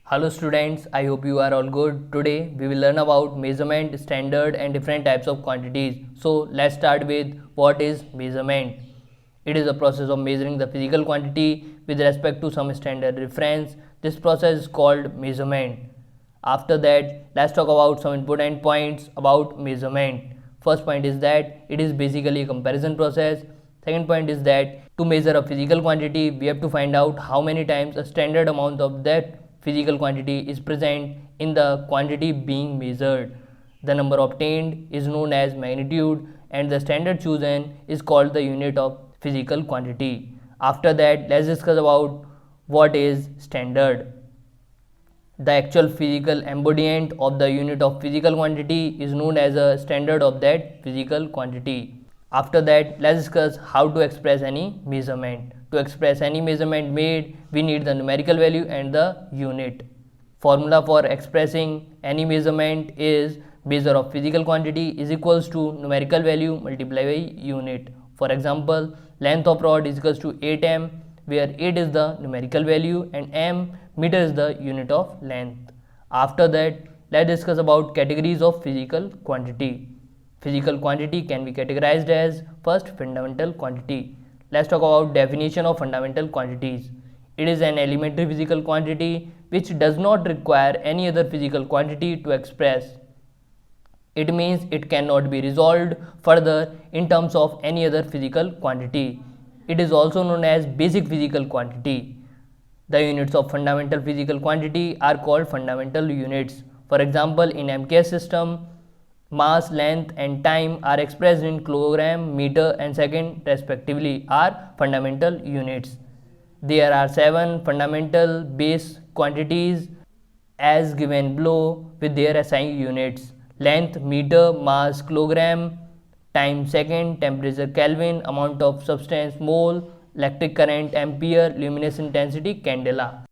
Hello students, I hope you are all good. Today we will learn about measurement, standard and different types of quantities. So let's start with what is measurement. It is a process of measuring the physical quantity with respect to some standard reference. This process is called measurement. After that, let's talk about some important points about measurement. First point is that it is basically a comparison process. Second point is that to measure a physical quantity, we have to find out how many times a standard amount of that physical quantity is present in the quantity being measured. The number obtained is known as magnitude and the standard chosen is called the unit of physical quantity. After that, let's discuss about what is standard. The actual physical embodiment of the unit of physical quantity is known as a standard of that physical quantity. After that, let's discuss how to express any measurement. To express any measurement made, we need the numerical value and the unit. Formula for expressing any measurement is measure of physical quantity is equals to numerical value multiplied by unit. For example, length of rod is equals to 8 m, where 8 is the numerical value and m meter is the unit of length. After that, let's discuss about categories of physical quantity. Physical quantity can be categorized as first fundamental quantity. Let's talk about definition of fundamental quantities. It is an elementary physical quantity which does not require any other physical quantity to express. It means it cannot be resolved further in terms of any other physical quantity. It is also known as basic physical quantity. The units of fundamental physical quantity are called fundamental units. For example, in MKS system, mass, length and time are expressed in kilogram, meter and second respectively are fundamental units. There are 7 fundamental base quantities as given below with their assigned units: length meter, mass kilogram, time second, temperature Kelvin, amount of substance mole, electric current ampere, luminous intensity candela.